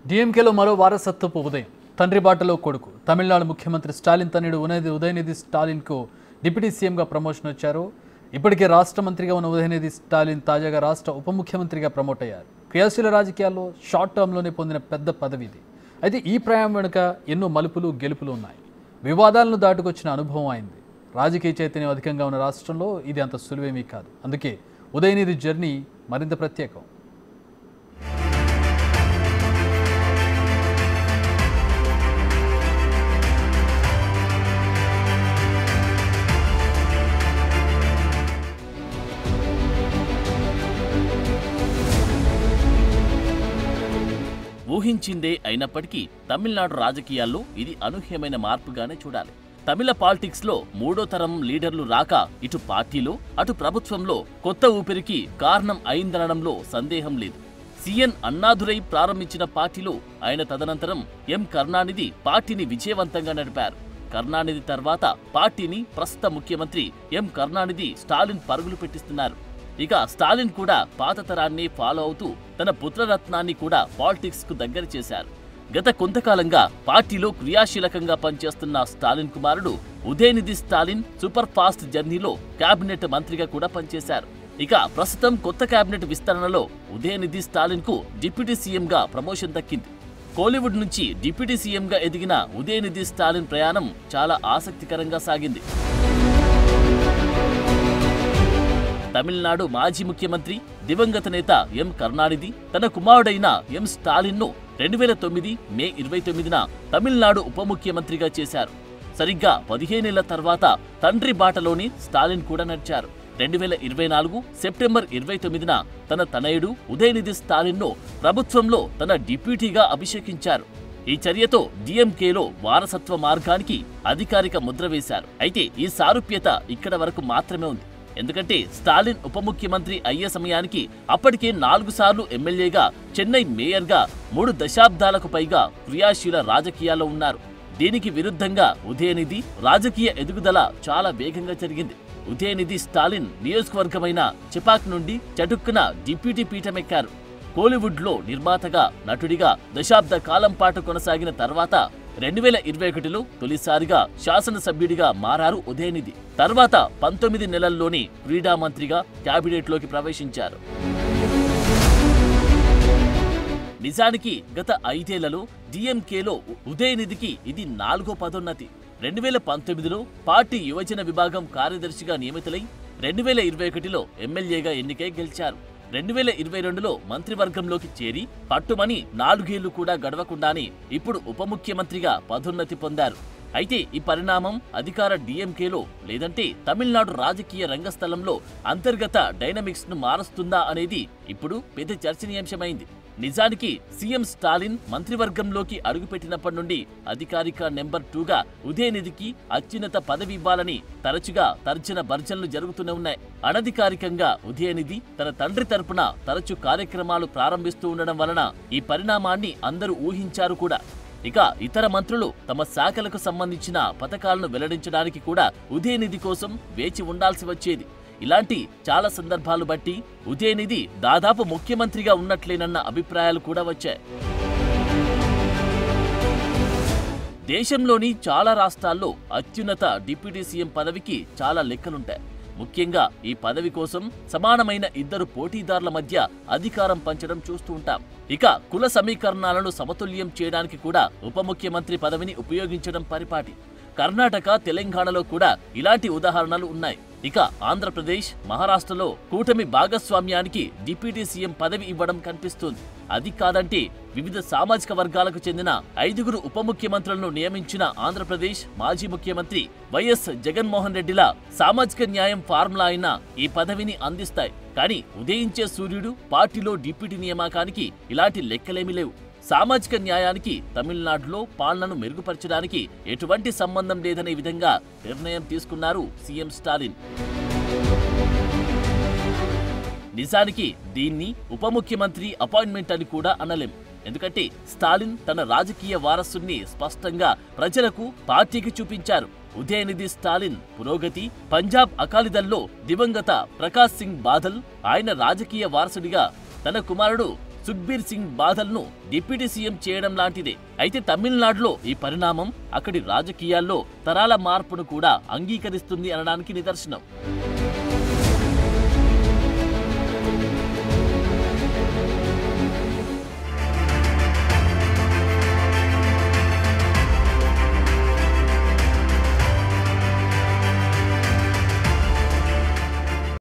డీఎంకేలో మరో వారసత్వపు ఉదయం. తండ్రి బాటలో కొడుకు. తమిళనాడు ముఖ్యమంత్రి స్టాలిన్ తనయుడు ఉదయనిధి స్టాలిన్కు డిప్యూటీ సీఎంగా ప్రమోషన్ వచ్చారు. ఇప్పటికే రాష్ట్ర మంత్రిగా ఉన్న ఉదయనిధి స్టాలిన్ తాజాగా రాష్ట్ర ఉప ముఖ్యమంత్రిగా ప్రమోట్ అయ్యారు. క్రియాశీల రాజకీయాల్లో షార్ట్ టర్మ్లోనే పొందిన పెద్ద పదవి ఇది. అయితే ఈ ప్రయాణం వెనుక ఎన్నో మలుపులు గెలుపులు ఉన్నాయి. వివాదాలను దాటుకొచ్చిన అనుభవం అయింది. రాజకీయ చైతన్యం అధికంగా ఉన్న రాష్ట్రంలో ఇది అంత సులువేమీ కాదు. అందుకే ఉదయనిధి జర్నీ మరింత ప్రత్యేకం. ఊహించిందే అయినప్పటికీ తమిళనాడు రాజకీయాల్లో ఇది అనూహ్యమైన మార్పుగానే చూడాలి. తమిళ పాలిటిక్స్ లో మూడో తరం లీడర్లు రాక ఇటు పార్టీలో అటు ప్రభుత్వంలో కొత్త ఊపిరికి కారణం అయిందనడంలో సందేహం లేదు. సీఎన్ అన్నాదురై ప్రారంభించిన పార్టీలో ఆయన తదనంతరం ఎం కరుణానిధి పార్టీని విజయవంతంగా నడిపారు. కరుణానిధి తర్వాత పార్టీని ప్రస్తుత ముఖ్యమంత్రి ఎం కరుణానిధి స్టాలిన్ పరుగులు పెట్టిస్తున్నారు. ఇక స్టాలిన్ కూడా పాత తరాన్ని ఫాలో అవుతూ తన పుత్రరత్నాన్ని కూడా పాలిటిక్స్ కు దగ్గర చేశారు. గత కొంతకాలంగా పార్టీలో క్రియాశీలకంగా పనిచేస్తున్న స్టాలిన్ కుమారుడు ఉదయనిధి స్టాలిన్ సూపర్ ఫాస్ట్ జర్నీలో కేబినెట్ మంత్రిగా కూడా పనిచేశారు. ఇక ప్రస్తుతం కొత్త కేబినెట్ విస్తరణలో ఉదయనిధి స్టాలిన్ కు డిప్యూటీ సీఎంగా ప్రమోషన్ దక్కింది. కోలీవుడ్ నుంచి డిప్యూటీ సీఎంగా ఎదిగిన ఉదయనిధి స్టాలిన్ ప్రయాణం చాలా ఆసక్తికరంగా సాగింది. తమిళనాడు మాజీ ముఖ్యమంత్రి దివంగత నేత ఎం కరుణానిధి తన కుమారుడైన ఎం స్టాలిన్ ను 2009 మే 29న తమిళనాడు ఉప ముఖ్యమంత్రిగా చేశారు. సరిగ్గా 15 ఏళ్ల తర్వాత తండ్రి బాటలోని స్టాలిన్ కూడా నడిచారు. 2024 సెప్టెంబర్ 29న తన తనయుడు ఉదయనిధి స్టాలిన్ ను ప్రభుత్వంలో తన డిప్యూటీగా అభిషేకించారు. ఈ చర్యతో డీఎంకేలో వారసత్వ మార్గానికి అధికారిక ముద్ర వేశారు. అయితే ఈ సారూప్యత ఇక్కడ వరకు మాత్రమే ఉంది. ఎందుకంటే స్టాలిన్ ఉప ముఖ్యమంత్రి అయ్యే సమయానికి అప్పటికే 4 సార్లు ఎమ్మెల్యేగా, చెన్నై మేయర్గా 3 దశాబ్దాలకు పైగా క్రియాశీల రాజకీయాల్లో ఉన్నారు. దీనికి విరుద్ధంగా ఉదయనిధి రాజకీయ ఎదుగుదల చాలా వేగంగా జరిగింది. ఉదయనిధి స్టాలిన్ నియోజకవర్గమైన చెపాక్ నుండి చటుక్కున డిప్యూటీ పీఠమెక్కారు. కోలీవుడ్లో నిర్మాతగా, నటుడిగా దశాబ్ద కాలం పాటు కొనసాగిన తర్వాత 2021లో తొలిసారిగా శాసనసభ్యుడిగా మారారు ఉదయనిధి. తర్వాత 19 నెలల్లోనే క్రీడా మంత్రిగా క్యాబినెట్లోకి ప్రవేశించారు. నిజానికి గత 5 ఏళ్లలో డీఎంకేలో ఉదయనిధికి ఇది 4వ పదోన్నతి. 2019లో పార్టీ యువజన విభాగం కార్యదర్శిగా నియమితులై 2021లో ఎమ్మెల్యేగా ఎన్నికై గెలిచారు. 2022లో మంత్రివర్గంలోకి చేరి పట్టుమని 4 ఏళ్లు కూడా గడవకుండానే ఇప్పుడు ఉప ముఖ్యమంత్రిగా పదోన్నతి పొందారు. అయితే ఈ పరిణామం అధికార డీఎంకేలో లేదంటే తమిళనాడు రాజకీయ రంగస్థలంలో అంతర్గత డైనమిక్స్ ను మారుస్తుందా అనేది ఇప్పుడు పెద్ద చర్చనీయాంశమైంది. నిజానికి సీఎం స్టాలిన్ మంత్రివర్గంలోకి అడుగుపెట్టినప్పటి నుండి అధికారిక నెంబర్ 2గా ఉదయనిధికి అత్యున్నత పదవి ఇవ్వాలని తరచుగా తర్జన భర్జనలు జరుగుతూనే ఉన్నాయి. అనధికారికంగా ఉదయనిధి తన తండ్రి తరపున తరచు కార్యక్రమాలు ప్రారంభిస్తూ ఉండడం వలన ఈ పరిణామాన్ని అందరూ ఊహించారు కూడా. ఇక ఇతర మంత్రులు తమ శాఖలకు సంబంధించిన పథకాలను వెల్లడించడానికి కూడా ఉదయనిధి కోసం వేచి ఉండాల్సి వచ్చేది. ఇలాంటి చాలా సందర్భాలు బట్టి ఉదయనిధి దాదాపు ముఖ్యమంత్రిగా ఉన్నట్లేనన్న అభిప్రాయాలు కూడా వచ్చాయి. దేశంలోని చాలా రాష్ట్రాల్లో అత్యున్నత డిప్యూటీ సీఎం పదవికి చాలా లెక్కలుంటాయి. ముఖ్యంగా ఈ పదవి కోసం సమానమైన 2 పోటీదారుల మధ్య అధికారం పంచడం చూస్తూ ఉంటాం. ఇక కుల సమీకరణాలను సమతుల్యం చేయడానికి కూడా ఉప ముఖ్యమంత్రి పదవిని ఉపయోగించడం పరిపాటి. కర్ణాటక, తెలంగాణలో కూడా ఇలాంటి ఉదాహరణలు ఉన్నాయి. ఇక ఆంధ్రప్రదేశ్, మహారాష్ట్రలో కూటమి భాగస్వామ్యానికి డిప్యూటీ సీఎం పదవి ఇవ్వడం కనిపిస్తుంది. అది కాదంటే వివిధ సామాజిక వర్గాలకు చెందిన 5 ఉప ముఖ్యమంత్రులను నియమించిన ఆంధ్రప్రదేశ్ మాజీ ముఖ్యమంత్రి వైఎస్ జగన్మోహన్ రెడ్డిల సామాజిక న్యాయం ఫార్ములా అయిన ఈ పదవిని అందిస్తాయి. కానీ ఉదయించే సూర్యుడు పార్టీలో డిప్యూటీ నియామకానికి ఇలాంటి లెక్కలేమీ లేవు. సామాజిక న్యాయానికి తమిళనాడులో పాలనను మెరుగుపరచడానికి ఎటువంటి సంబంధం లేదనే విధంగా నిర్ణయం తీసుకున్నారు సీఎం స్టాలిన్. నిజానికి దీన్ని ఉప ముఖ్యమంత్రి అపాయింట్మెంట్ అని కూడా అనలేం. ఎందుకంటే స్టాలిన్ తన రాజకీయ వారసుని స్పష్టంగా ప్రజలకు, పార్టీకి చూపించారు. ఉదయనిధి స్టాలిన్ పురోగతి, పంజాబ్ అకాలీదళ్లో దివంగత ప్రకాష్ సింగ్ బాదల్ ఆయన రాజకీయ వారసుడిగా, తన కుమారుడు సుఖ్బీర్ సింగ్ బాదల్ను డిప్యూటీ సీఎం చేయడం లాంటిదే. అయితే తమిళనాడులో ఈ పరిణామం అక్కడి రాజకీయాల్లో తరాల మార్పును కూడా అంగీకరిస్తుంది అనడానికి నిదర్శనం.